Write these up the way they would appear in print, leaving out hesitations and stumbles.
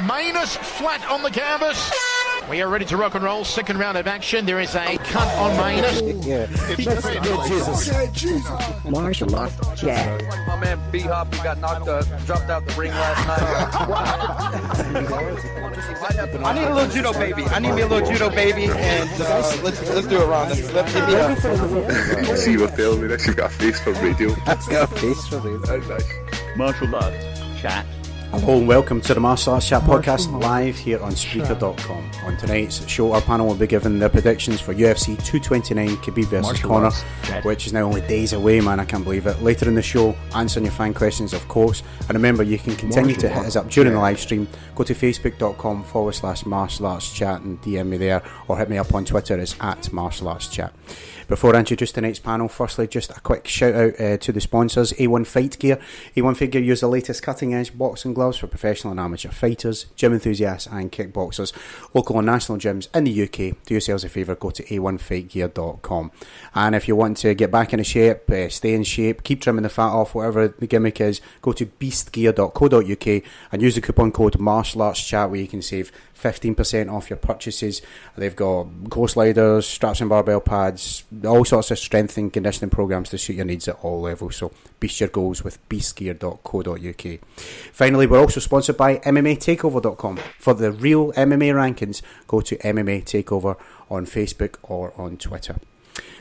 Manus flat on the canvas. We are ready to rock and roll. Second round of action. There is a cut on Manus. Martial arts chat. My man B-Hop got dropped out the ring last night. I need a little judo baby. I need me a little judo baby, and let's do it, Ron. Let's give me a. See what telling me that you got a face for radio. That's got a face for radio. Nice. Martial arts chat. Hello and welcome to the Martial Arts Chat podcast live here on Spreaker.com. On tonight's show, our panel will be giving their predictions for UFC 229 Khabib vs Conor, which is now only days away, man, I can't believe it. Later in the show, answering your fan questions, of course. And remember, you can continue to hit us up during the live stream. Go to facebook.com/Martial Arts Chat and DM me there, or hit me up on Twitter as @Martial Arts Chat. Before I introduce tonight's panel, firstly, just a quick shout out to the sponsors. A1 Fight Gear. A1 Fight Gear use the latest cutting edge boxing gloves for professional and amateur fighters, gym enthusiasts and kickboxers. Local and national gyms in the UK. Do yourselves a favour, go to a1fightgear.com. And if you want to get back into shape, stay in shape, keep trimming the fat off, whatever the gimmick is, go to beastgear.co.uk and use the coupon code MartialArtsChat where you can save 15% off your purchases. They've got core sliders, straps and barbell pads, all sorts of strength and conditioning programs to suit your needs at all levels. So beast your goals with beastgear.co.uk. Finally, we're also sponsored by MMATakeover.com. For the real MMA rankings, go to MMA Takeover on Facebook or on Twitter.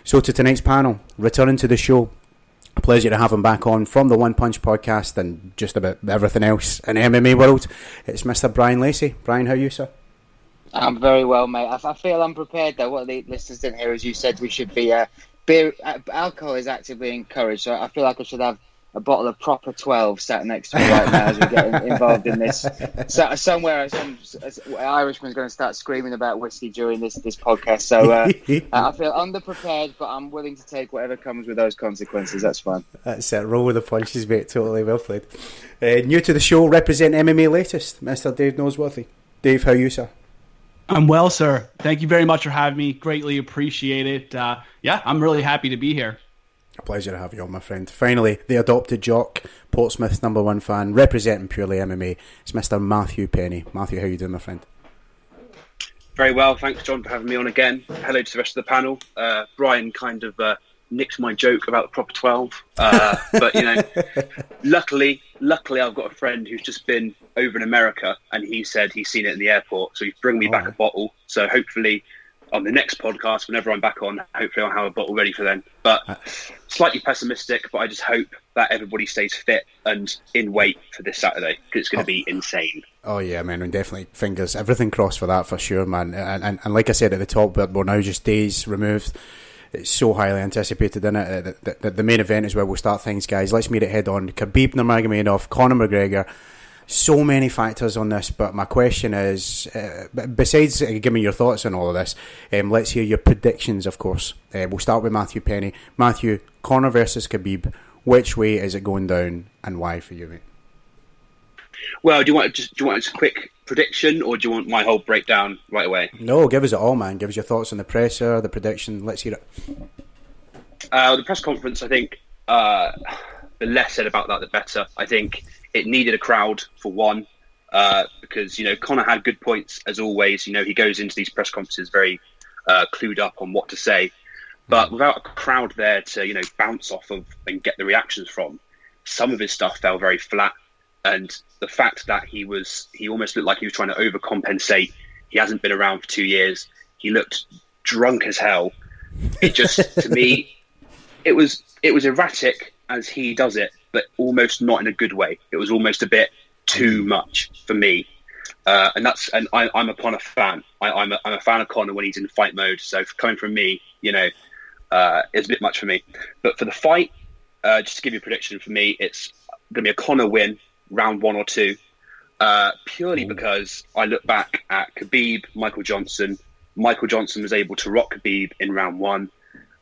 So to tonight's panel, returning to the show, a pleasure to have him back on from the One Punch podcast and just about everything else in the MMA world. It's Mr. Bryan Lacey. Bryan, how are you, sir? I'm very well, mate. I feel unprepared, though. What the listeners didn't hear, as you said, we should be... beer, alcohol is actively encouraged, so I feel like I should have a bottle of proper 12 sat next to me right now as we get involved in this. So, somewhere, some Irishman's going to start screaming about whiskey during this podcast. So I feel underprepared, but I'm willing to take whatever comes with those consequences. That's fine. That's it. Roll with the punches, mate. Totally well played. New to the show, represent MMA latest, Mr. Dave Noseworthy. Dave, how are you, sir? I'm well, sir. Thank you very much for having me. Greatly appreciate it. I'm really happy to be here. A pleasure to have you on, my friend. Finally, the adopted jock, Portsmouth's #1 fan, representing purely MMA. It's Mr. Matthew Penny. Matthew, how you doing, my friend? Very well, thanks, John, for having me on again. Hello to the rest of the panel. Bryan kind of nicked my joke about the proper 12, but luckily, I've got a friend who's just been over in America, and he said he's seen it in the airport, so he's bringing me back a bottle. So hopefully, on the next podcast, whenever I'm back on, hopefully I'll have a bottle ready for then. But slightly pessimistic, but I just hope that everybody stays fit and in weight for this Saturday, because it's going to be insane. Oh yeah, man, and definitely fingers, everything crossed for that for sure, man. And like I said at the top, we're now just days removed. It's so highly anticipated, isn't it? The main event is where we'll start things, guys. Let's meet it head on. Khabib Nurmagomedov, Conor McGregor. So many factors on this, but my question is, besides giving your thoughts on all of this, let's hear your predictions, of course. We'll start with Matthew Penny. Matthew, Conor versus Khabib, which way is it going down and why for you, mate? Well, do you want a quick prediction, or do you want my whole breakdown right away? No, give us it all, man. Give us your thoughts on the presser, the prediction. Let's hear it. The press conference, I think, the less said about that, the better. I think it needed a crowd, for one, because, Conor had good points, as always. He goes into these press conferences very clued up on what to say. But without a crowd there to, bounce off of and get the reactions from, some of his stuff fell very flat. And the fact that he almost looked like he was trying to overcompensate. He hasn't been around for 2 years. He looked drunk as hell. It just, to me, it was erratic as he does it, but almost not in a good way. It was almost a bit too much for me. And I'm a Conor fan. I'm a fan of Conor when he's in fight mode. So coming from me, it's a bit much for me. But for the fight, just to give you a prediction, for me, it's going to be a Conor win, round 1 or 2, purely because I look back at Khabib, Michael Johnson. Michael Johnson was able to rock Khabib in round 1,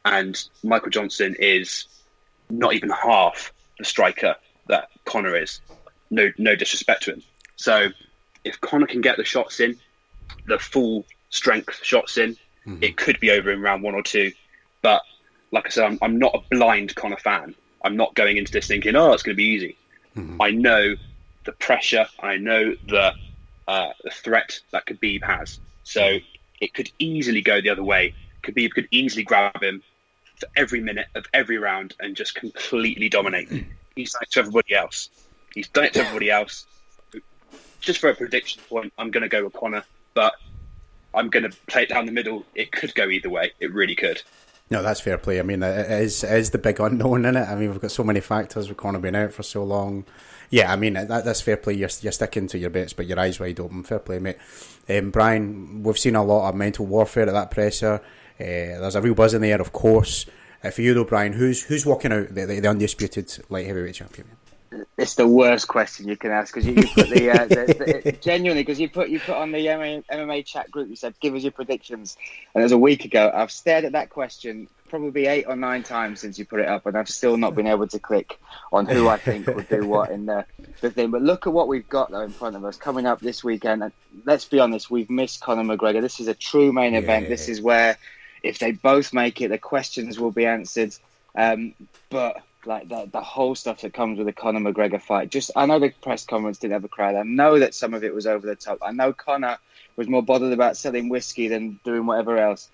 and Michael Johnson is not even half the striker that Conor is. No disrespect to him. So if Conor can get the shots in, the full strength shots in, it could be over in round 1 or 2. But like I said, I'm not a blind Conor fan. I'm not going into this thinking, it's going to be easy. I know the pressure. I know the the threat that Khabib has. So it could easily go the other way. Khabib could easily grab him for every minute of every round and just completely dominate. He's done it to everybody else. Just for a prediction point, I'm going to go with Conor, but I'm going to play it down the middle. It could go either way. It really could. No, that's fair play. I mean, it is the big unknown in it. I mean, we've got so many factors with Conor being out for so long. Yeah, I mean, that's fair play. You're sticking to your bets, but your eyes wide open. Fair play, mate. Brian, we've seen a lot of mental warfare at that presser. There's a real buzz in the air, of course. For you, though, Brian, who's walking out the undisputed light heavyweight champion? It's the worst question you can ask because you put the genuinely because you put on the MMA chat group. You said give us your predictions, and it was a week ago. I've stared at that question probably 8 or 9 times since you put it up, and I've still not been able to click on who I think would do what in the thing. But look at what we've got though in front of us coming up this weekend. And let's be honest, we've missed Conor McGregor. This is a true main event. This is where if they both make it, the questions will be answered. But like the whole stuff that comes with the Conor McGregor fight. I know the press conference didn't have a crowd. I know that some of it was over the top. I know Conor was more bothered about selling whiskey than doing whatever else.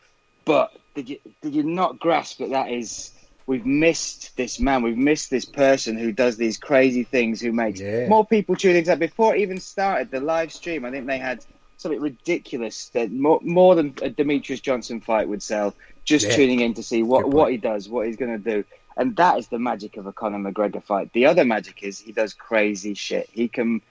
But did you not grasp that is we've missed this man, we've missed this person who does these crazy things, who makes more people tune into that. Before it even started the live stream, I think they had something ridiculous that more than a Demetrius Johnson fight would sell. Just tuning in to see what he does, what he's going to do. And that is the magic of a Conor McGregor fight. The other magic is he does crazy shit. He can,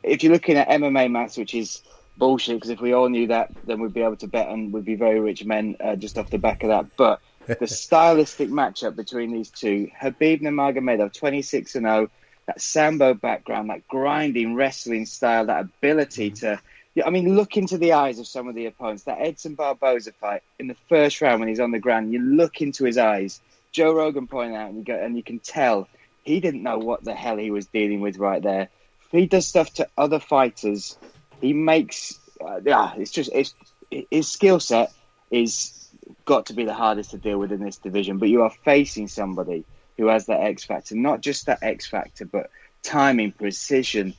if you're looking at MMA maths, which is bullshit, because if we all knew that, then we'd be able to bet and we'd be very rich men just off the back of that. But the stylistic matchup between these two, Khabib Nurmagomedov, 26-0, that Sambo background, that grinding wrestling style, that ability to, look into the eyes of some of the opponents. That Edson Barboza fight in the first round when he's on the ground, you look into his eyes. Joe Rogan pointed out, and you can tell he didn't know what the hell he was dealing with right there. He does stuff to other fighters. He makes, his skill set is got to be the hardest to deal with in this division. But you are facing somebody who has that X factor, not just that X factor, but timing, precision.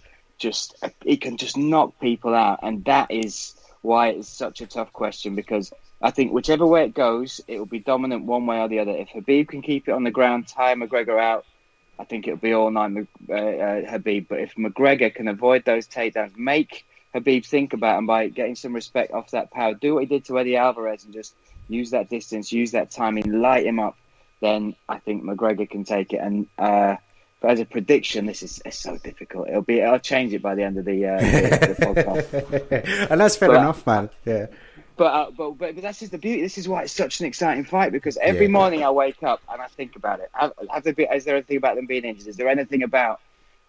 He can just knock people out, and that is why it's such a tough question because I think whichever way it goes, it will be dominant one way or the other. If Khabib can keep it on the ground, tire McGregor out, I think it'll be all night Khabib. But if McGregor can avoid those takedowns, make Khabib think about him by getting some respect off that power, do what he did to Eddie Alvarez and just use that distance, use that timing, light him up, then I think McGregor can take it. And but as a prediction, it's so difficult. I'll change it by the end of the podcast. And that's fair enough, man. Yeah. But that's just the beauty. This is why it's such an exciting fight because every morning I wake up and I think about it. Is there anything about them being injured? Is there anything about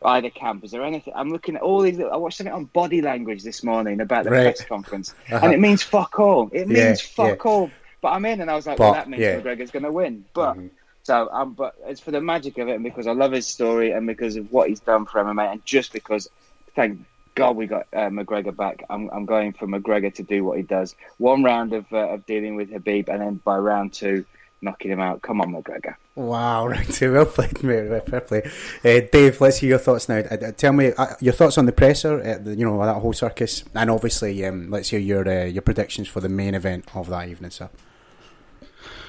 either camp? Is there anything? I'm looking at all these. I watched something on body language this morning about the press conference, and it means fuck all. It means fuck all. But I'm in, and I was like, well, that means McGregor's going to win. But but it's for the magic of it, and because I love his story, and because of what he's done for MMA, and just because, thank God we got McGregor back. I'm going for McGregor to do what he does. One round of dealing with Khabib, and then by round 2, knocking him out. Come on, McGregor. Wow, round 2. Well played, mate. Fair play. Dave, let's hear your thoughts now. Tell me your thoughts on the presser, that whole circus, and obviously let's hear your predictions for the main event of that evening, sir.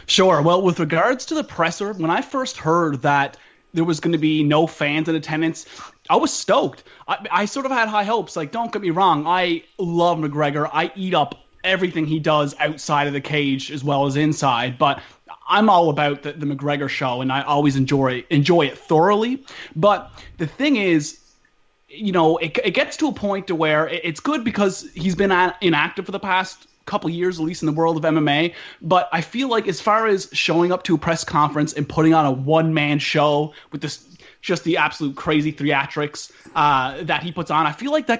Sure. Well, with regards to the presser, when I first heard that there was going to be no fans in attendance, I was stoked. I sort of had high hopes. Like, don't get me wrong, I love McGregor. I eat up everything he does outside of the cage as well as inside. But I'm all about the McGregor show, and I always enjoy it thoroughly. But the thing is, it gets to a point to where it's good because he's been inactive for the past couple years, at least in the world of MMA. But I feel like as far as showing up to a press conference and putting on a one-man show with just the absolute crazy theatrics that he puts on, I feel like you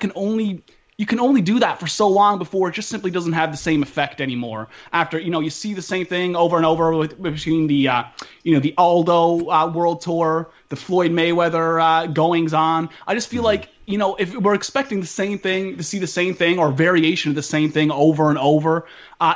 can only do that for so long before it just simply doesn't have the same effect anymore. After, you see the same thing over and over between the Aldo World Tour, the Floyd Mayweather goings on. I just feel like if we're expecting the same thing, to see the same thing or variation of the same thing over and over,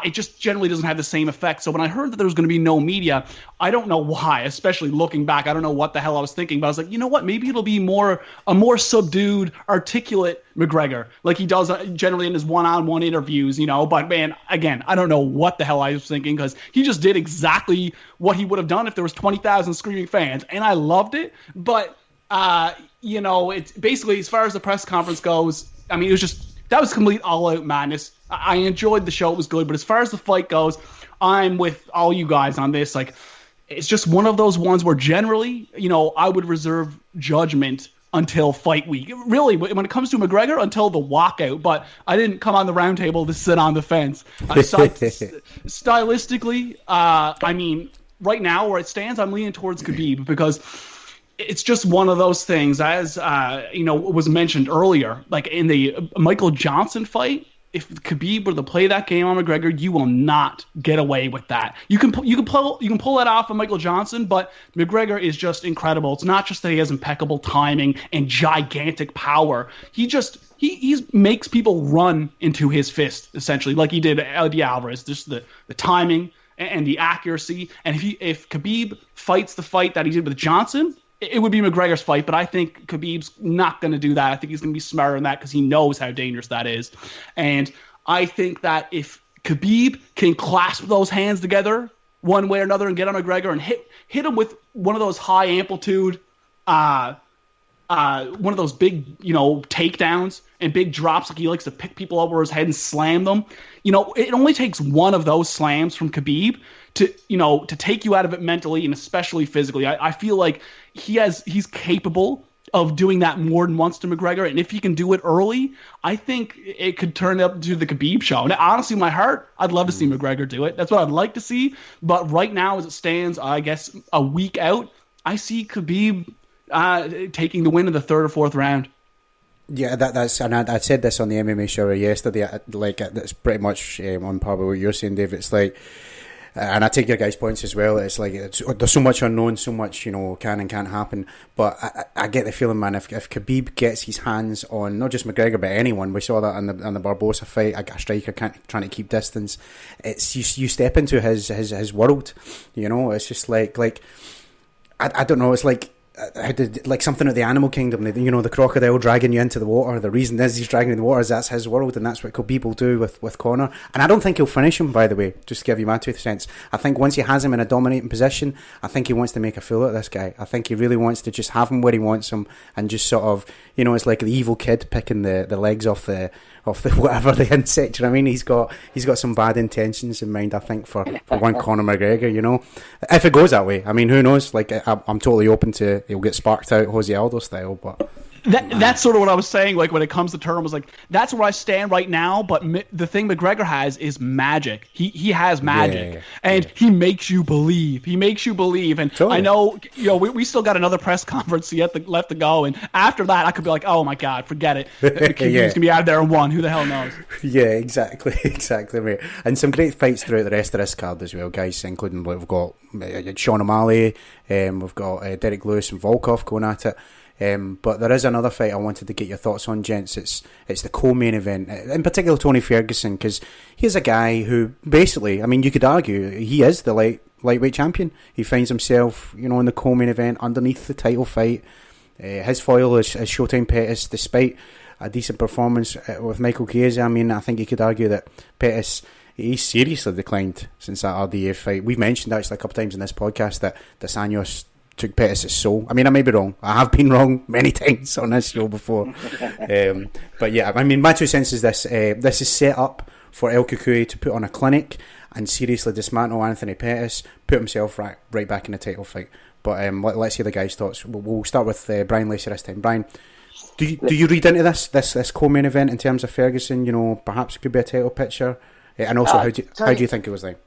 it just generally doesn't have the same effect. So when I heard that there was going to be no media, I don't know why, especially looking back. I don't know what the hell I was thinking, but I was like, you know what? Maybe it'll be a more subdued, articulate McGregor, like he does generally in his one-on-one interviews, But, man, again, I don't know what the hell I was thinking, because he just did exactly what he would have done if there was 20,000 screaming fans, and I loved it. But it's basically, as far as the press conference goes, I mean, that was complete all-out madness. I enjoyed the show. It was good. But as far as the fight goes, I'm with all you guys on this. Like, it's just one of those ones where generally, I would reserve judgment until fight week. Really, when it comes to McGregor, until the walkout. But I didn't come on the round table to sit on the fence. Stylistically, I mean, right now where it stands, I'm leaning towards Khabib, because it's just one of those things, as was mentioned earlier, like in the Michael Johnson fight. If Khabib were to play that game on McGregor, you will not get away with that. You can pull that off of Michael Johnson, but McGregor is just incredible. It's not just that he has impeccable timing and gigantic power. He makes people run into his fist, essentially, like he did Eddie Alvarez. Just the timing and the accuracy. And if Khabib fights the fight that he did with Johnson, it would be McGregor's fight, but I think Khabib's not going to do that. I think he's going to be smarter than that, because he knows how dangerous that is. And I think that if Khabib can clasp those hands together one way or another and get on McGregor and hit him with one of those high amplitude, one of those big, takedowns and big drops, like he likes to pick people over his head and slam them. It only takes one of those slams from Khabib to take you out of it mentally and especially physically. I feel like he's capable of doing that more than once to McGregor, and if he can do it early, I think it could turn up to the Khabib show. And honestly, in my heart, I'd love to see McGregor do it. That's what I'd like to see. But right now, as it stands, I guess a week out, I see Khabib taking the win in the third or fourth round. Yeah, that's and I said this on the MMA show yesterday. That's pretty much on par with what you're saying, Dave. It's like, and I take your guys' points as well. It's like there's so much unknown, so much can and can't happen. But I get the feeling, man, if Khabib gets his hands on not just McGregor but anyone, we saw that in the Barbosa fight, a striker trying to keep distance. It's you step into his world. It's just like I don't know. It's like. Like something of the animal kingdom, the crocodile dragging you into the water. The reason is he's dragging you in the water is that's his world, and that's what Khabib will do with Conor. And I don't think he'll finish him, by the way, just to give you my 2 cents. I think once he has him in a dominating position, I think he wants to make a fool of this guy. I think he really wants to just have him where he wants him and just sort of, it's like the evil kid picking the legs off the whatever the insect. I mean, he's got some bad intentions in mind, I think, for one Conor McGregor. If it goes that way, I mean, who knows? Like, I'm totally open to he'll get sparked out Jose Aldo style, but. That's sort of what I was saying. Like, when it comes to terms, like, that's where I stand right now. But the thing McGregor has is magic. He has magic, and he makes you believe. He makes you believe. And totally. I know, we still got another press conference left to go. And after that, I could be like, oh my God, forget it. He's gonna be out there in one. Who the hell knows? Yeah, exactly, mate. And some great fights throughout the rest of this card as well, guys. Including we've got Sean O'Malley, we've got Derek Lewis and Volkov going at it. But there is another fight I wanted to get your thoughts on, gents. It's the co-main event, in particular Tony Ferguson, because he's a guy who basically, I mean, you could argue he is the lightweight champion. He finds himself, in the co-main event underneath the title fight. His foil is Showtime Pettis, despite a decent performance with Michael Chiesa. I mean, I think you could argue that Pettis, he's seriously declined since that RDA fight. We've mentioned actually a couple of times in this podcast that Dos Anjos took Pettis' soul. I mean, I may be wrong. I have been wrong many times on this show before. But yeah, I mean, my 2 cents is this. This is set up for El Cucuy to put on a clinic and seriously dismantle Anthony Pettis, put himself right back in the title fight. But let's hear the guys' thoughts. We'll start with Bryan Lacey this time. Bryan, do you read into this co-main event in terms of Ferguson? Perhaps it could be a title picture. And also, how do you think it was like?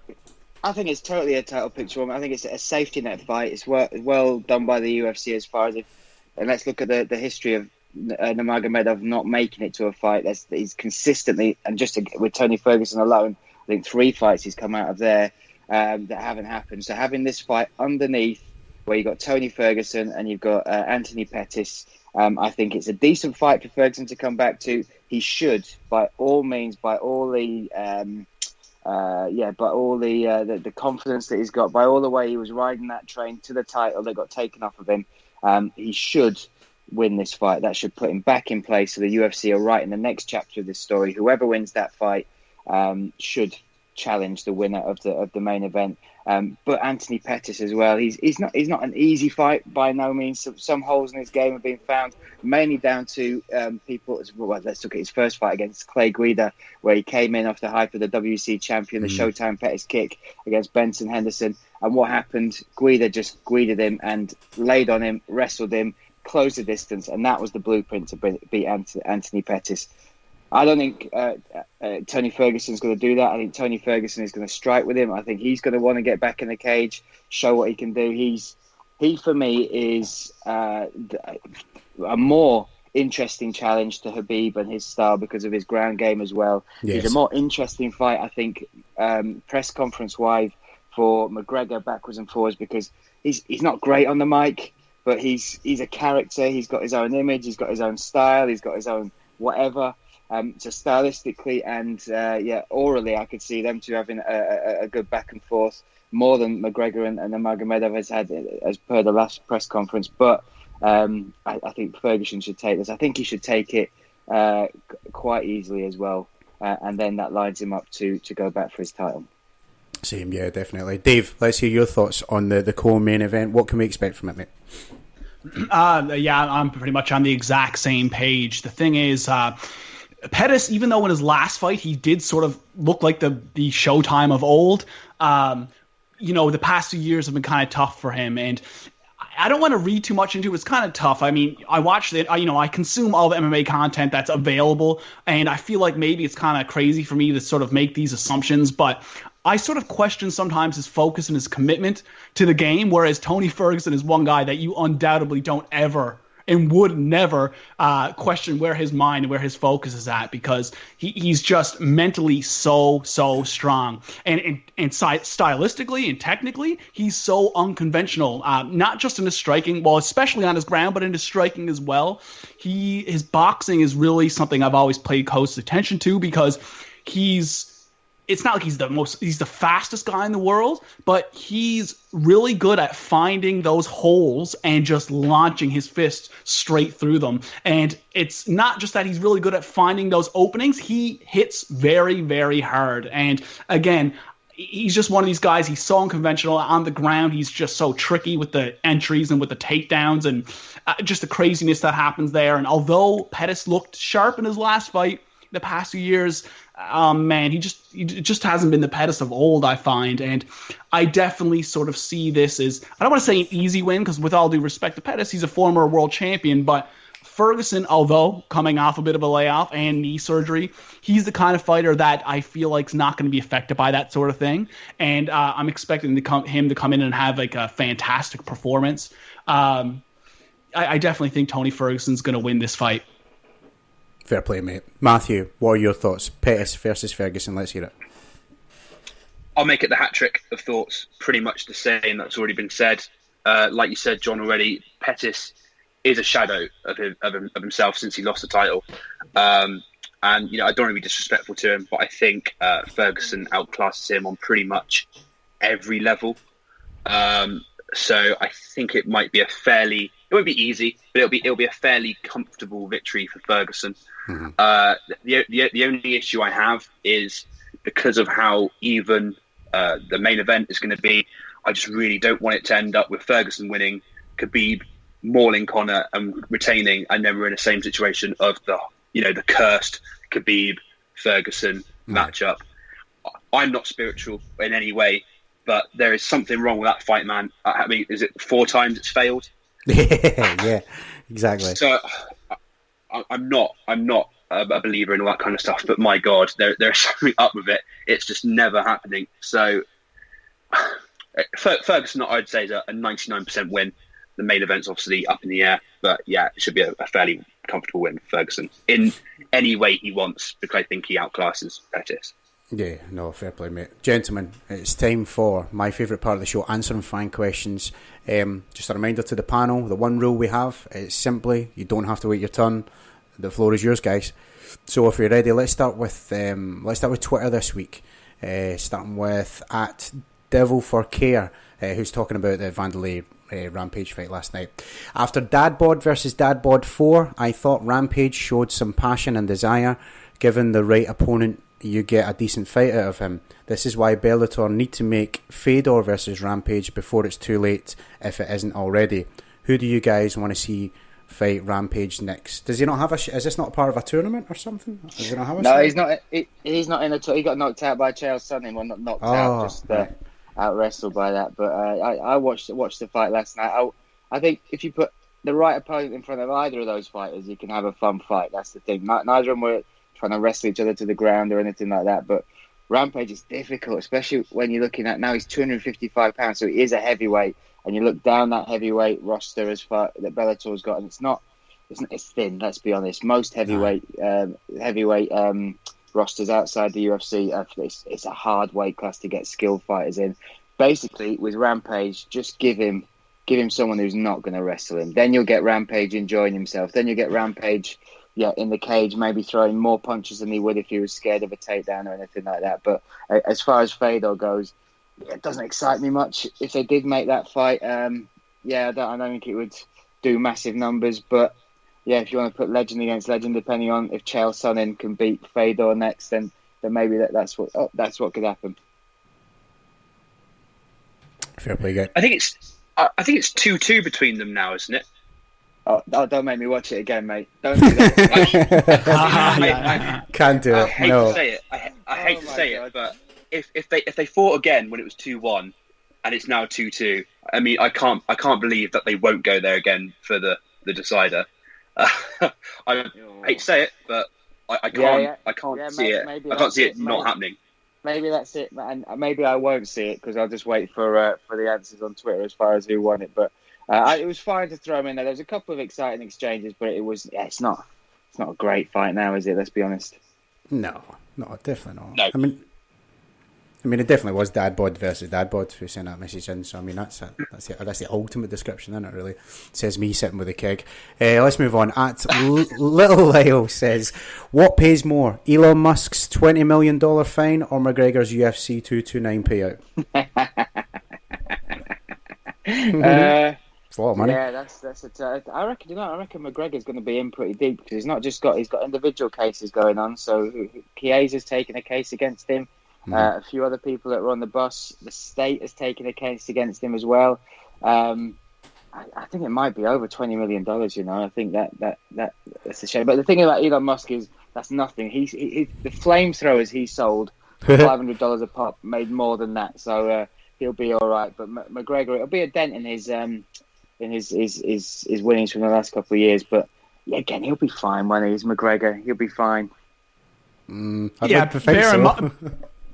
I think it's totally a title picture. I think it's a safety net fight. It's well done by the UFC as far as and let's look at the history of Nurmagomedov not making it to a fight. He's consistently, and just with Tony Ferguson alone, I think 3 fights he's come out of there that haven't happened. So having this fight underneath, where you've got Tony Ferguson and you've got Anthony Pettis, I think it's a decent fight for Ferguson to come back to. He should, by all means, by all the the confidence that he's got, by all the way he was riding that train to the title that got taken off of him, he should win this fight. That should put him back in place. So the UFC are right in the next chapter of this story. Whoever wins that fight should challenge the winner of the main event. But Anthony Pettis as well. He's not an easy fight by no means. Some holes in his game have been found, mainly down to people. Well, let's look at his first fight against Clay Guida, where he came in off the hype of the WC champion, the Showtime Pettis kick against Benson Henderson. And what happened? Guida just Guida'd him and laid on him, wrestled him, closed the distance, and that was the blueprint to beat Anthony Pettis. I don't think Tony Ferguson's going to do that. I think Tony Ferguson is going to strike with him. I think he's going to want to get back in the cage, show what he can do. He for me is a more interesting challenge to Khabib and his style because of his ground game as well. Yes. He's a more interesting fight, I think, press conference-wise for McGregor backwards and forwards, because he's not great on the mic, but he's a character. He's got his own image. He's got his own style. He's got his own whatever. So stylistically and orally, I could see them two having a good back and forth, more than McGregor and Nurmagomedov has had as per the last press conference. But I think Ferguson should take this. I think he should take it quite easily as well, and then that lines him up to go back for his title. Same, yeah, definitely. Dave, let's hear your thoughts on the co-main event. What can we expect from it, mate? I'm pretty much on the exact same page. The thing is, Pettis, even though in his last fight he did sort of look like the Showtime of old, the past 2 years have been kind of tough for him, and I don't want to read too much into it. It's kind of tough. I mean, I watched it. I consume all the MMA content that's available, and I feel like maybe it's kind of crazy for me to sort of make these assumptions, but I sort of question sometimes his focus and his commitment to the game, whereas Tony Ferguson is one guy that you undoubtedly don't ever and would never question where his mind and where his focus is at, because he's just mentally so strong. And stylistically and technically, he's so unconventional, not just in his striking, well, especially on his ground, but in his striking as well. His boxing is really something I've always paid close attention to, because it's not like he's the fastest guy in the world, but he's really good at finding those holes and just launching his fist straight through them. And it's not just that he's really good at finding those openings. He hits very, very hard. And again, he's just one of these guys. He's so unconventional on the ground. He's just so tricky with the entries and with the takedowns and just the craziness that happens there. And although Pettis looked sharp in his last fight the past few years, he just hasn't been the Pettis of old, I find. And I definitely sort of see this as, I don't want to say an easy win, because with all due respect to Pettis, he's a former world champion, but Ferguson, although coming off a bit of a layoff and knee surgery, he's the kind of fighter that I feel like is not going to be affected by that sort of thing. And I'm expecting him to come in and have like a fantastic performance. I definitely think Tony Ferguson's going to win this fight. Fair play, mate. Matthew, what are your thoughts? Pettis versus Ferguson, let's hear it. I'll make it the hat trick of thoughts. Pretty much the same that's already been said. Like you said, John, already, Pettis is a shadow of himself since he lost the title. And, I don't want to be disrespectful to him, but I think Ferguson outclasses him on pretty much every level. So I think it might be it won't be easy, but it'll be a fairly comfortable victory for Ferguson. Mm-hmm. The only issue I have is because of how even the main event is going to be. I just really don't want it to end up with Ferguson winning, Khabib mauling Conor and retaining, and then we're in the same situation of the cursed Khabib Ferguson matchup. I'm not spiritual in any way, but there is something wrong with that fight, man. I mean, is it 4 times it's failed? Yeah, exactly. So I'm not a believer in all that kind of stuff, but my God, there's something up with it. It's just never happening. So Ferguson, I'd say, is a 99% win. The main event's obviously up in the air, but yeah, it should be a fairly comfortable win for Ferguson in any way he wants, because I think he outclasses Pettis. Yeah, no, fair play, mate. Gentlemen, it's time for my favourite part of the show, answering fan questions. Just a reminder to the panel, the one rule we have is simply, you don't have to wait your turn. The floor is yours, guys. So if you're ready, let's start with Twitter this week. Starting with @DevilForCare, who's talking about the Vanderlei Rampage fight last night. After Dadbod versus Dadbod 4, I thought Rampage showed some passion and desire. Given the right opponent, you get a decent fight out of him. This is why Bellator need to make Fedor versus Rampage before it's too late, if it isn't already. Who do you guys want to see fight Rampage next? Does he not have is this not part of a tournament or something? Does he not have a No, fight? he's not. He's not in he got knocked out by Chael Sonnen. Well, not knocked out, just out wrestled by that. But I watched the fight last night. I think if you put the right opponent in front of either of those fighters, you can have a fun fight. That's the thing. Neither of them were trying to wrestle each other to the ground or anything like that. But Rampage is difficult, especially when you're looking at now he's 255 pounds, so he is a heavyweight. And you look down that heavyweight roster as far that Bellator's got, and it's thin. Let's be honest. Most heavyweight rosters outside the UFC, it's a hard weight class to get skilled fighters in. Basically, with Rampage, just give him someone who's not going to wrestle him. Then you'll get Rampage enjoying himself. Then you get Rampage, in the cage, maybe throwing more punches than he would if he was scared of a takedown or anything like that. But as far as Fedor goes, it doesn't excite me much. If they did make that fight, I don't think it would do massive numbers. But if you want to put legend against legend, depending on if Chael Sonnen can beat Fedor next, then maybe that's what could happen. Fair play, guy. I think it's 2-2 between them now, isn't it? Oh, don't make me watch it again, mate. Don't do that. Can't do it. I hate to say it. I hate to say it, but if they fought again when it was 2-1 and it's now 2-2, I mean, I can't believe that they won't go there again for the decider. I hate to say it, but I can't see it. I can't see it not happening. Maybe that's it, and maybe I won't see it because I'll just wait for the answers on Twitter as far as who won it. But it was fine to throw him in there. There was a couple of exciting exchanges, but it's not a great fight now, is it? Let's be honest. No, definitely not. No. I mean, it definitely was Dadbod versus Dadbod who sent that message in. So I mean, that's the ultimate description, isn't it? Really, says me sitting with a keg. Let's move on. Little Lyle says, "What pays more, Elon Musk's $20 million fine or McGregor's UFC 229 payout?" It's a lot of money. Yeah, that's I reckon McGregor's going to be in pretty deep because he's got individual cases going on. So Chiesa's taken a case against him. A few other people that were on the bus. The state has taken a case against him as well. I think it might be over $20 million. I think that's a shame. But the thing about Elon Musk is that's nothing. He the flamethrowers he sold for $500 a pop made more than that. So he'll be all right. But McGregor, it'll be a dent in his winnings from the last couple of years. But again, he'll be fine when he's McGregor. He'll be fine.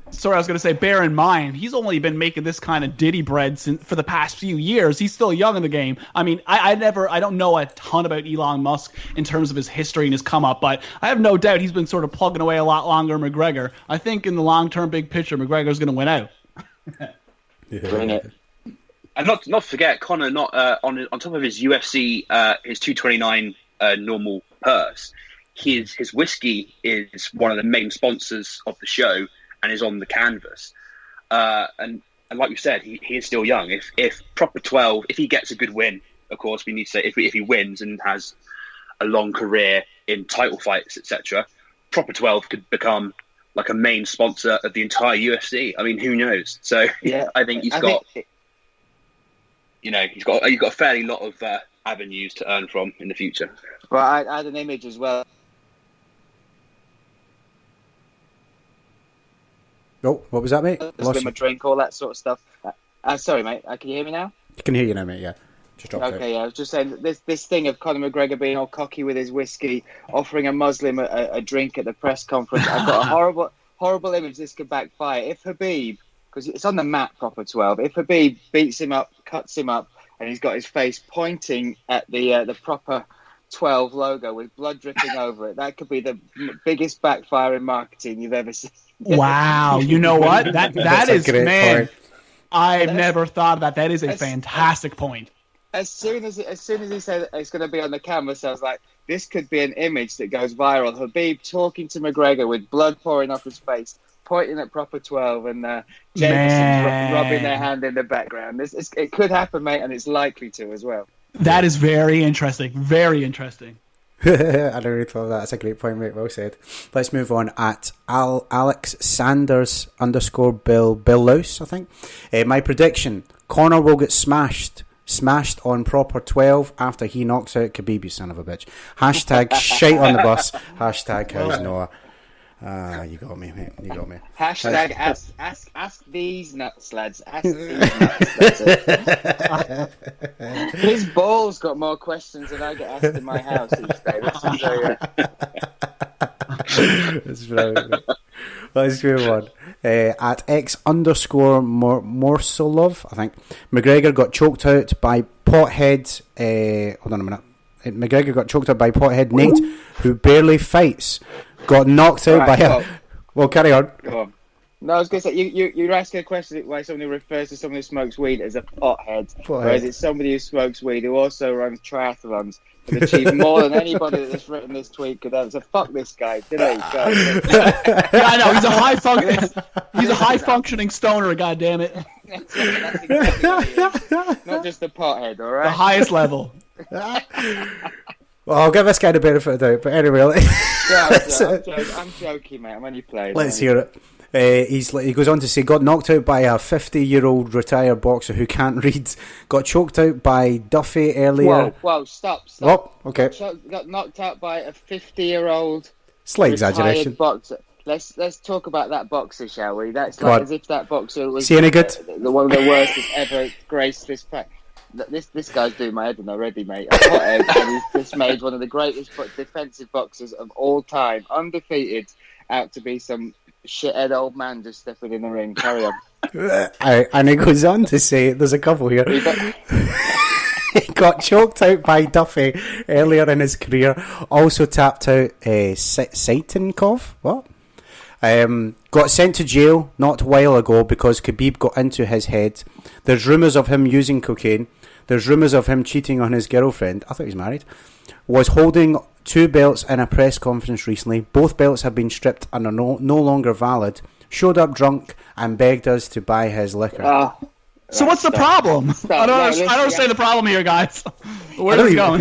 Sorry, I was going to say, bear in mind, he's only been making this kind of ditty bread for the past few years. He's still young in the game. I mean, I don't know a ton about Elon Musk in terms of his history and his come up, but I have no doubt he's been sort of plugging away a lot longer than McGregor. I think in the long-term big picture, McGregor's going to win out. Bring it. And not forget, Conor, not on top of his UFC, his 229 normal purse, his whiskey is one of the main sponsors of the show and is on the canvas. And like you said, he is still young. If proper 12, if he gets a good win, of course, we need to say if he wins and has a long career in title fights, etc., proper 12 could become like a main sponsor of the entire UFC. I mean, who knows? So I think you've got a fairly lot of avenues to earn from in the future. Well, I had an image as well. Oh, what was that, mate? Lost my drink, all that sort of stuff. Sorry, mate. Can you hear me now? I can hear you now, mate. Yeah, just dropped out. Okay, yeah. I was just saying this thing of Conor McGregor being all cocky with his whiskey, offering a Muslim a drink at the press conference. I've got a horrible image. This could backfire if Khabib, because it's on the mat, proper 12. If Khabib beats him up, cuts him up, and he's got his face pointing at the proper 12 logo with blood dripping over it. That could be the biggest backfire in marketing you've ever seen. Wow, you know what? That is, man. Point. I've never thought of that. That is a fantastic point. As soon as he said it's going to be on the canvas, I was like, this could be an image that goes viral. Habib talking to McGregor with blood pouring off his face, pointing at proper 12, and Jameson's rubbing their hand in the background. It could happen, mate, and it's likely to as well. That is very interesting. Very interesting. I never really thought of that. That's a great point, mate. Well said. Let's move on at Alex Sanders _Bill Louse, I think. My prediction: Conor will get smashed on proper 12 after he knocks out Khabib, you son of a bitch. Hashtag shite on the bus. Hashtag how's Noah. You got me, mate. You got me. Hashtag ask these nuts, lads. Ask these nuts. That's it. His balls got more questions than I get asked in my house each day. That's brilliant. Let's move on. At X _Morsolov, I think. McGregor got choked out by pothead. Hold on a minute. McGregor got choked out by pothead Nate, who barely fights. Got knocked out by a... Well, carry on. Go on. No, I was going to say, you're asking a question why somebody refers to someone who smokes weed as a pothead, whereas it's somebody who smokes weed who also runs triathlons and achieved more than anybody that's written this tweet could have. So fuck this guy. Delete. Go. Yeah, I know. He's a high functioning stoner, goddammit. That's exactly what he is. Not just a pothead, all right? The highest level. Well, I'll give this guy the benefit of the doubt, but anyway. I'm joking, mate. I'm only playing. Let's hear it. He goes on to say, got knocked out by a 50-year-old retired boxer who can't read. Got choked out by Duffy earlier. Whoa, stop. Oh, okay. Got knocked out by a 50-year-old slight exaggeration boxer. Let's talk about that boxer, shall we? That's like as if that boxer was any good? The one of the worst that's ever graced this pack. This guy's doing my head in already, mate. And he's just made one of the greatest defensive boxers of all time, undefeated, out to be some shithead old man just stepping in the ring. Carry on. And he goes on to say, there's a couple here. He got choked out by Duffy earlier in his career. Also tapped out Saitenkov. What? Got sent to jail not a while ago because Khabib got into his head. There's rumours of him using cocaine. There's rumours of him cheating on his girlfriend. I thought he was married. Was holding 2 belts in a press conference recently. Both belts have been stripped and are no longer valid. Showed up drunk and begged us to buy his liquor. So what's the problem? I don't understand the problem here, guys. Where is it going?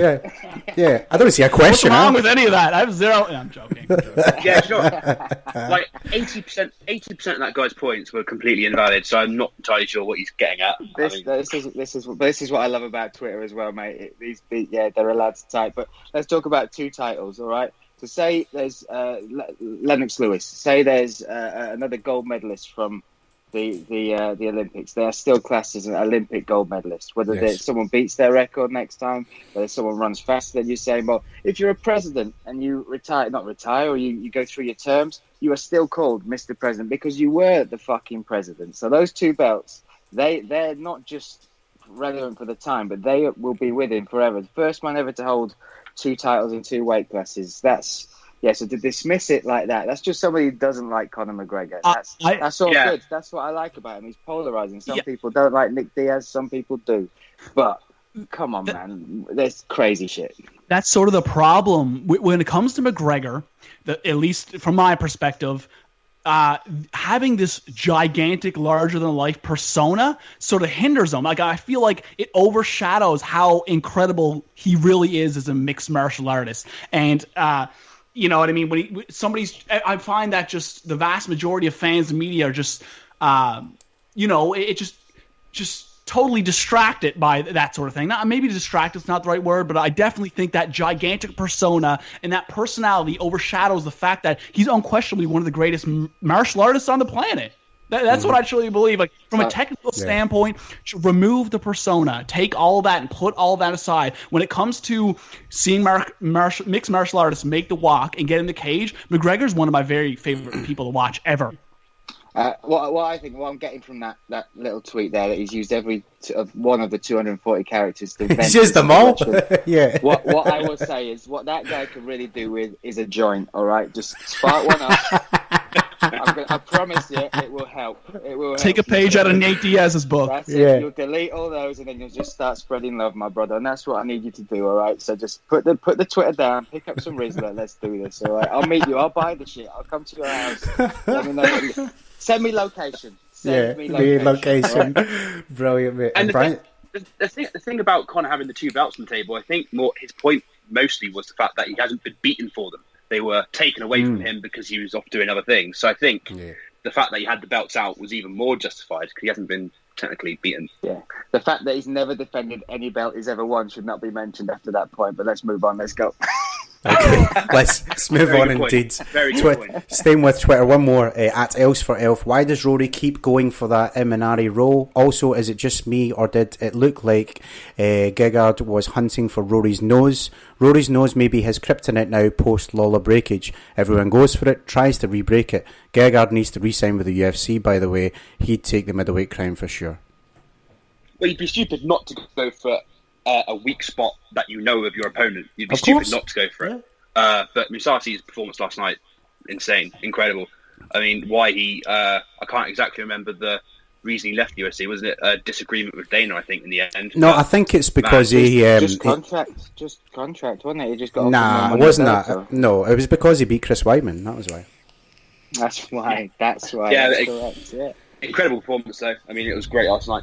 Yeah, I don't see a question. What's wrong with any of that? I have zero. I'm joking. Yeah, sure. Like 80% of that guy's points were completely invalid. So I'm not entirely sure what he's getting at. This is what I love about Twitter as well, mate. They're allowed to type. But let's talk about 2 titles, all right? So say there's Lennox Lewis. Say there's another gold medalist from the Olympics. They are still classed as an Olympic gold medalist. Whether someone beats their record next time, whether someone runs faster than Usain Bolt. If you're a president and you not retire, or you go through your terms, you are still called Mr. President because you were the fucking president. So those 2 belts, they're not just relevant for the time, but they will be with him forever. The first man ever to hold 2 titles in 2 weight classes. So to dismiss it like that, that's just somebody who doesn't like Conor McGregor. That's all good. That's what I like about him. He's polarizing. Some people don't like Nick Diaz, some people do. But come on, man. That's crazy shit. That's sort of the problem. When it comes to McGregor, at least from my perspective, having this gigantic, larger-than-life persona sort of hinders him. Like, I feel like it overshadows how incredible he really is as a mixed martial artist. And you know what I mean? When I find that just the vast majority of fans and media are just, it just totally distracted by that sort of thing. Maybe distracted's not the right word, but I definitely think that gigantic persona and that personality overshadows the fact that he's unquestionably one of the greatest martial artists on the planet. That's what I truly believe. Like, from a technical standpoint, remove the persona, take all of that and put all of that aside. When it comes to seeing mixed martial artists make the walk and get in the cage, McGregor's one of my very favorite people to watch ever. What I think, what I'm getting from that little tweet there, that he's used every one of the 240 characters to He's used them all. Yeah. What I will say is, what that guy can really do with is a joint. All right, just spark one up. I promise you, it will help. It will take a page out of Nate Diaz's book. That's it. You'll delete all those, and then you'll just start spreading love, my brother. And that's what I need you to do. All right. So just put the Twitter down, pick up some Rizzler. Let's do this. All right. I'll meet you. I'll buy the shit. I'll come to your house. Let me know. Send me location. Send me location. Right? Brilliant, mate. And Brian? the thing about Conor having the 2 belts on the table, I think his point mostly was the fact that he hasn't been beaten for them. They were taken away from him because he was off doing other things. So I think the fact that he had the belts out was even more justified because he hasn't been technically beaten. Yeah. The fact that he's never defended any belt he's ever won should not be mentioned after that point. But let's move on. Let's go. Okay, let's move on indeed. Very good point. Staying with Twitter, one more at Else for Elf. Why does Rory keep going for that Imanari role? Also, is it just me, or did it look like Gegard was hunting for Rory's nose? Rory's nose may be his kryptonite now post Lawler breakage. Everyone goes for it, tries to re-break it. Gegard needs to re-sign with the UFC, by the way. He'd take the middleweight crown for sure. Well, you'd be stupid not to go for a weak spot that you know of your opponent. You'd be stupid not to go for it. But Musasi's performance last night, insane, incredible. I mean, why I can't exactly remember the reason he left the UFC. Wasn't it a disagreement with Dana, I think, in the end? No, I think it's because just contract, wasn't it? He just got it wasn't that. No, it was because he beat Chris Weidman. That was why. That's why. Yeah, that's correct. Yeah. Incredible performance, though. I mean, it was great last night.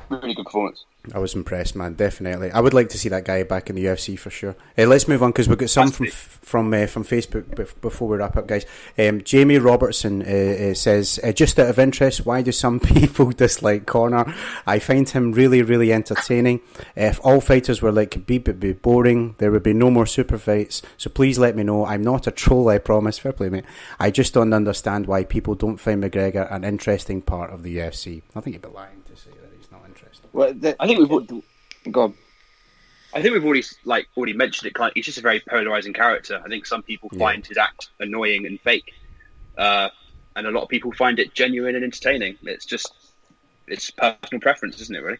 Really good performance. I was impressed, man. Definitely, I would like to see that guy back in the UFC for sure. Let's move on because we've got some from Facebook before we wrap up, guys. Jamie Robertson says, just out of interest, why do some people dislike Conor? I find him really, really entertaining. If all fighters were like Khabib, it'd be boring. There would be no more super fights. So please let me know. I'm not a troll, I promise. Fair play, mate. I just don't understand why people don't find McGregor an interesting part of the UFC. I think you'd be lying to say that he's not interesting. Well, I think we've already mentioned it. He's just a very polarizing character. I think some people find his act annoying and fake, and a lot of people find it genuine and entertaining. It's personal preference, isn't it? Really,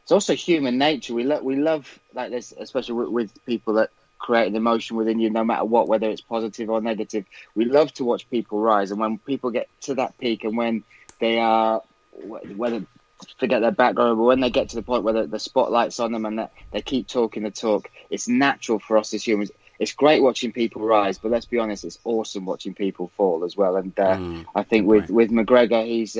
it's also human nature. We love like this, especially with people that create an emotion within you, no matter what, whether it's positive or negative. We love to watch people rise, and when people get to that peak, and when they are forget their background, but when they get to the point where the spotlight's on them and that they keep talking the talk, it's natural for us as humans. It's great watching people rise, but let's be honest, it's awesome watching people fall as well. And I think with McGregor, he's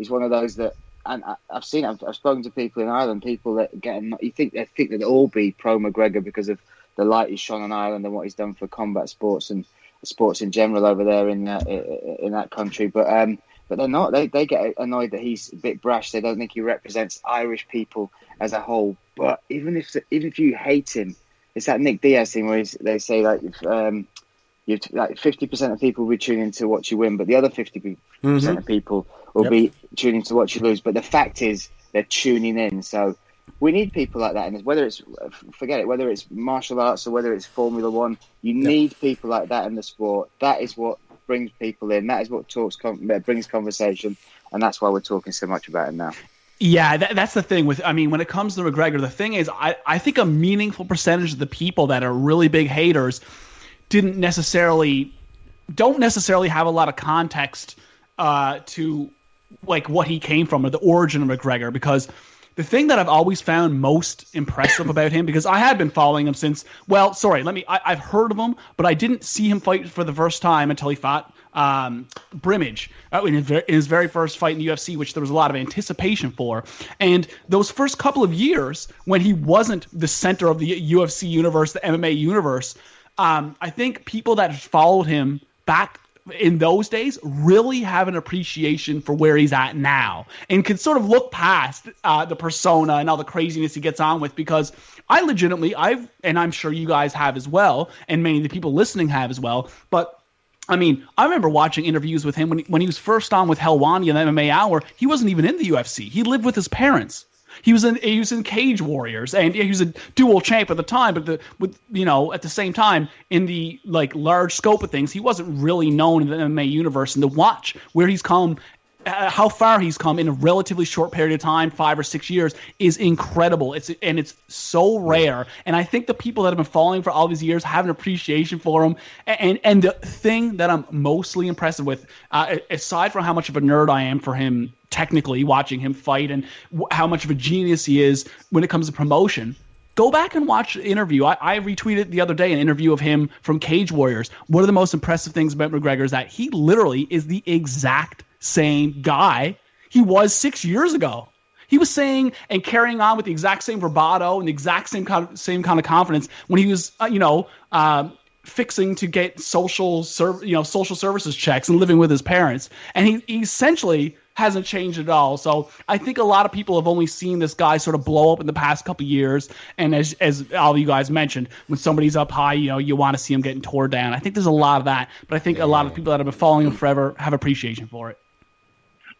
one of those that, and I've spoken to people in Ireland, people that they think that they'll all be pro McGregor because of the light he's shone on Ireland and what he's done for combat sports and sports in general over there in that country, but they're not. They get annoyed that he's a bit brash. They don't think he represents Irish people as a whole. But even if you hate him, it's that Nick Diaz thing where they say like 50% of people will be tuning to watch you win, but the other 50% of people will be tuning to watch you lose. But the fact is, they're tuning in. So we need people like that. And whether it's martial arts or whether it's Formula One, you need people like that in the sport. That is what brings people in. That is what brings conversation, and that's why we're talking so much about it now. Yeah, that's the thing when it comes to McGregor, the thing is, I think a meaningful percentage of the people that are really big haters don't necessarily have a lot of context to like what he came from or the origin of McGregor, because the thing that I've always found most impressive about him, because I had been following him since, I've heard of him, but I didn't see him fight for the first time until he fought Brimage in his very first fight in the UFC, which there was a lot of anticipation for. And those first couple of years, when he wasn't the center of the UFC universe, the MMA universe, I think people that followed him back in those days really have an appreciation for where he's at now and can sort of look past the persona and all the craziness he gets on with, because I legitimately, and I'm sure you guys have as well, and many of the people listening have as well, but I mean, I remember watching interviews with him when he was first on with Helwani in the MMA Hour. He wasn't even in the UFC. He lived with his parents. He was in Cage Warriors, and he was a dual champ at the time. But at the same time, in the large scope of things, he wasn't really known in the MMA universe. And to watch where he's come how far he's come in a relatively short period of time, 5 or 6 years, is incredible. It's so rare, and I think the people that have been following for all these years have an appreciation for him. And the thing that I'm mostly impressed with, aside from how much of a nerd I am for him technically, watching him fight, and how much of a genius he is when it comes to promotion. Go back and watch the interview. I retweeted the other day an interview of him from Cage Warriors. One of the most impressive things about McGregor is that he literally is the exact same guy he was 6 years ago. He was saying and carrying on with the exact same bravado and the exact same kind of confidence when he was, fixing to get social services checks and living with his parents. And he essentially hasn't changed at all. So I think a lot of people have only seen this guy sort of blow up in the past couple of years. And as all you guys mentioned, when somebody's up high, you want to see him getting tore down. I think there's a lot of that, but I think a lot of people that have been following him forever have appreciation for it.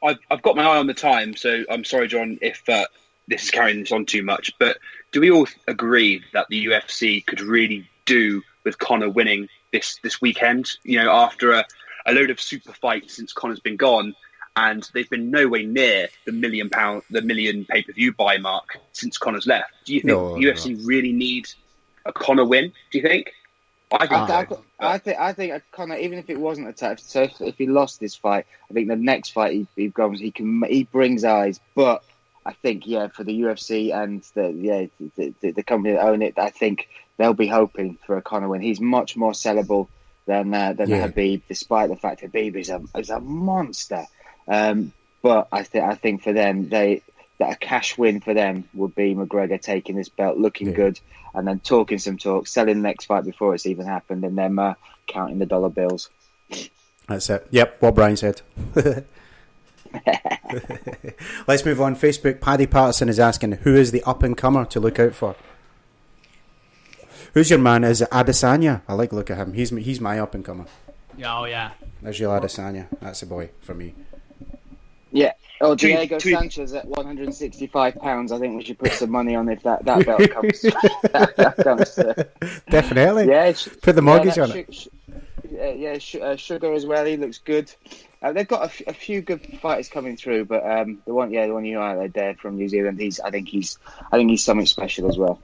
I've got my eye on the time, so I'm sorry, John, if this is carrying this on too much. But do we all agree that the UFC could really do with Conor winning this weekend? After a load of super fights since Conor's been gone, and they've been nowhere near the $1 million pay-per-view buy mark since Conor's left. Do you think UFC really need a Conor win? Do you think? I think Conor, even if it wasn't a title, so if he lost this fight, I think the next fight he goes, he brings eyes. But I think for the UFC and the company that own it, I think they'll be hoping for a Conor win. He's much more sellable than Khabib, despite the fact Khabib is a monster. But I think for them, that a cash win for them would be McGregor taking this belt, looking good, and then talking some talk, selling the next fight before it's even happened, and then counting the dollar bills. That's it. Yep, what Brian said. Let's move on. Facebook, Paddy Patterson is asking, who is the up-and-comer to look out for? Who's your man? Is it Adesanya? I like the look at him. He's my up-and-comer. Oh, yeah. There's your Adesanya. That's a boy for me. Yeah. Oh, Diego Sanchez at 165 pounds. I think we should put some money on if that belt comes. that comes Definitely. Yeah. Put the mortgage on it. Sugar as well. He looks good. They've got a few good fighters coming through, but the one you highlighted there from New Zealand, I think he's something special as well.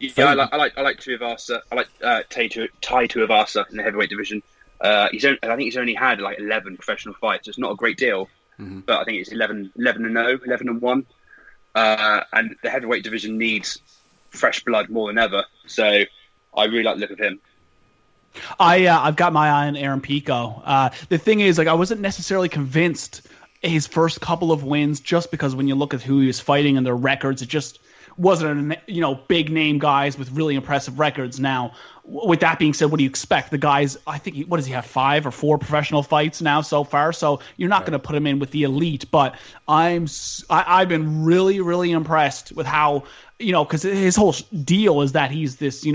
Yeah, I like Tuivasa. I like Tai Tuivasa in the heavyweight division. I think he's only had 11 professional fights. So it's not a great deal. But I think it's 11-0, 11-1. And the heavyweight division needs fresh blood more than ever. So I really like the look of him. I've got my eye on Aaron Pico. The thing is, I wasn't necessarily convinced his first couple of wins, just because when you look at who he was fighting and their records, it just wasn't big name guys with really impressive records. Now, with that being said, what do you expect? The guys, I think, what does he have, 5 or 4 professional fights now so far? So you're not going to put him in with the elite. But I've been really, really impressed with how, because his whole deal is that he's this,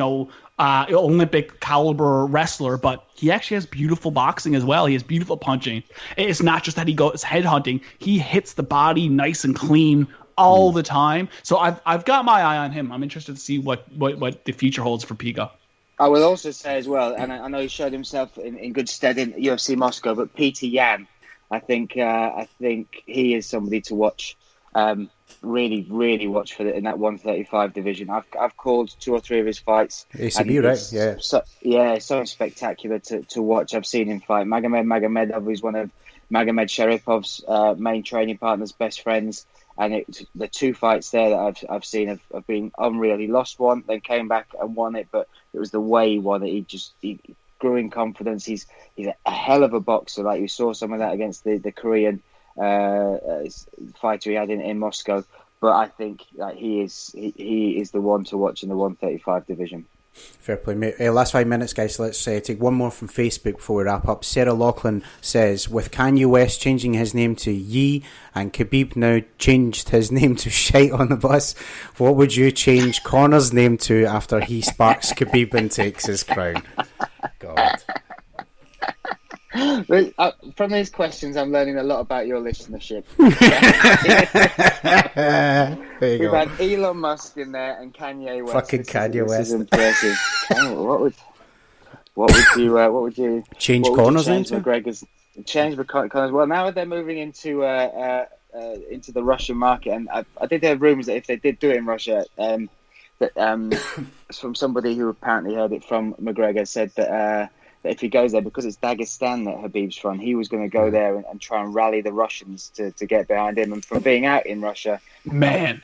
Olympic caliber wrestler, but he actually has beautiful boxing as well. He has beautiful punching. It's not just that he goes headhunting. He hits the body nice and clean all the time. So I've got my eye on him. I'm interested to see what the future holds for Pico. I will also say as well, and I know he showed himself in good stead in UFC Moscow, but Peter Yan, I think he is somebody to watch. Really, really watch for in that 135 division. I've called 2 or 3 of his fights. ACB, right? Yeah. So spectacular to watch. I've seen him fight Magomedov, who's one of Magomed Sheripov's main training partners, best friends. And the 2 fights there that I've seen have been unreal. He lost one, then came back and won it, but it was the way he won it. He grew in confidence. He's a hell of a boxer. Like you saw some of that against the Korean fighter he had in Moscow. But I think he is the one to watch in the 135 division. Fair play, mate. Last 5 minutes, guys. Let's take one more from Facebook before we wrap up. Sarah Laughlin says, with Kanye West changing his name to Yee and Khabib now changed his name to Shite on the Bus, what would you change Conor's name to after he sparks Khabib and takes his crown? God. From these questions, I'm learning a lot about your listenership. We've had Elon Musk in there and Kanye West. Fucking Kanye West. This is impressive. What would you change Conor's into? McGregor's change Conor's. Well, now they're moving into the Russian market, and I did hear rumors that if they did do it in Russia, from somebody who apparently heard it from McGregor, said that if he goes there, because it's Dagestan that Khabib's from, he was going to go there and try and rally the Russians to get behind him. And from being out in Russia, man,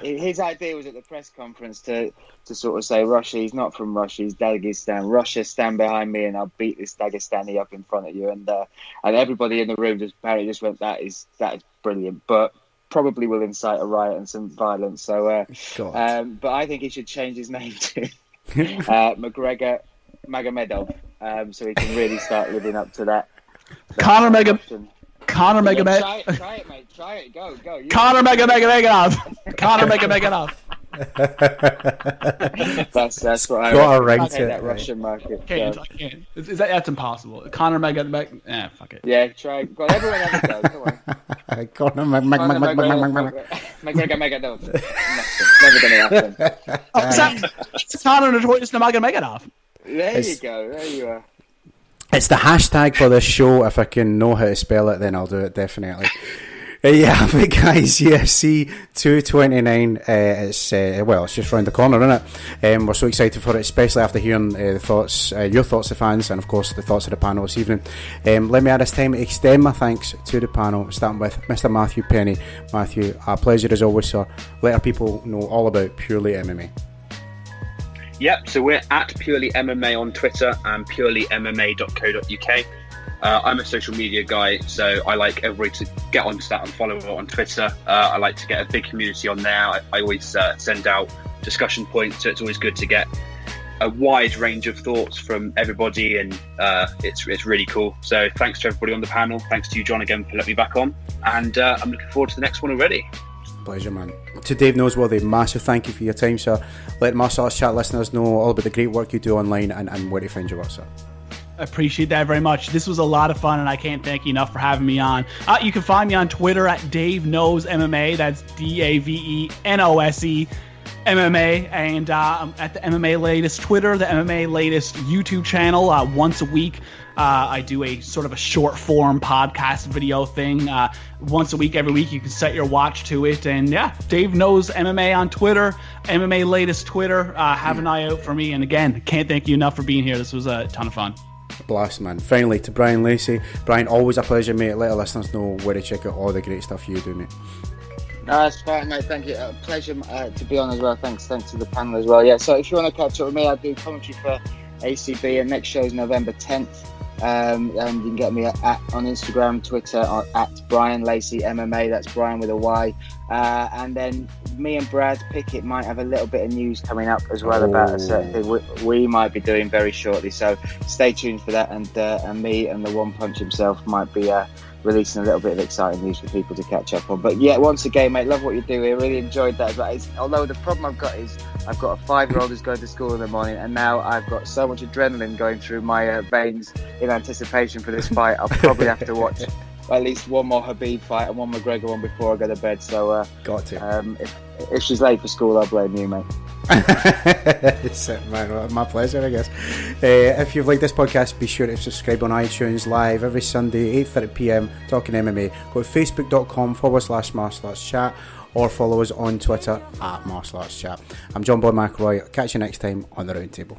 his idea was at the press conference to sort of say, Russia, he's not from Russia, he's Dagestan. Russia, stand behind me and I'll beat this Dagestani up in front of you. And everybody in the room apparently just went, that is brilliant, but probably will incite a riot and some violence. So, but I think he should change his name to McGregor Magomedov, so he can really start living up to that. Conor Magomedov. Try it, mate. Try it. Go. Conor Magomedov. Conor Magomedov. That's what I got a ring to that Russian market. I can't. That's impossible. Conor Magomedov. Fuck it. Yeah, try. Go on, everyone have a go. Come on. Conor Magomedov. Never gonna happen. It's Conor Notorious Magomedov. There you go. There you are. It's the hashtag for this show. If I can know how to spell it, then I'll do it, definitely. Yeah, but guys, UFC 229, it's just round the corner, isn't it? We're so excited for it, especially after hearing your thoughts, the fans, and of course the thoughts of the panel this evening. Let me at this time extend my thanks to the panel, starting with Mr. Matthew Penny. Matthew, a pleasure as always, sir. Let our people know all about Purely MMA. Yep, so we're at Purely MMA on Twitter and purelymma.co.uk. I'm a social media guy, so I like everybody to get onto that and follow on Twitter. I like to get a big community on there. I always send out discussion points, so it's always good to get a wide range of thoughts from everybody, and it's really cool. So thanks to everybody on the panel. Thanks to you, John, again for letting me back on, and I'm looking forward to the next one already. Pleasure, man. To Dave Noseworthy, massive thank you for your time, sir. Let Martial Arts Chat listeners know all about the great work you do online and where to find your work, sir. I appreciate that very much. This was a lot of fun, and I can't thank you enough for having me on. You can find me on Twitter at Dave Knows MMA. That's DaveNose MMA, and at the MMA Latest Twitter, the MMA Latest YouTube channel. Once a week, I do a sort of a short form podcast video thing. Once a week, every week, you can set your watch to it. And yeah, Dave Knows MMA on Twitter, MMA Latest Twitter. Have an eye out for me. And again, can't thank you enough for being here. This was a ton of fun. Blast, man. Finally, to Bryan Lacey. Bryan, always a pleasure, mate. Let our listeners know where to check out all the great stuff you do, mate. That's fine, mate. Thank you. Pleasure to be on as well. Thanks to the panel as well. Yeah, so if you want to catch up with me, I do commentary for ACB, and next show is November 10th. And you can get me on Instagram, Twitter, at Bryan Lacey MMA. That's Bryan with a Y. And then me and Brad Pickett might have a little bit of news coming up as well about a certain thing we might be doing very shortly. So stay tuned for that. And me and the One Punch himself might be releasing a little bit of exciting news for people to catch up on. But yeah, once again, mate, love what you do here. Really enjoyed that. But although the problem I've got is I've got a 5-year-old who's going to school in the morning, and now I've got so much adrenaline going through my veins in anticipation for this fight. I'll probably have to watch at least one more Khabib fight and one McGregor one before I go to bed. So got to. If she's late for school, I'll blame you, mate. Man, my pleasure, I guess. If you've liked this podcast, be sure to subscribe on iTunes live every Sunday 8:30 p.m. Talking MMA. Go to facebook.com/Martial Arts Chat or follow us on Twitter at Martial Arts Chat. I'm John Boy McElroy. Catch you next time on the Roundtable.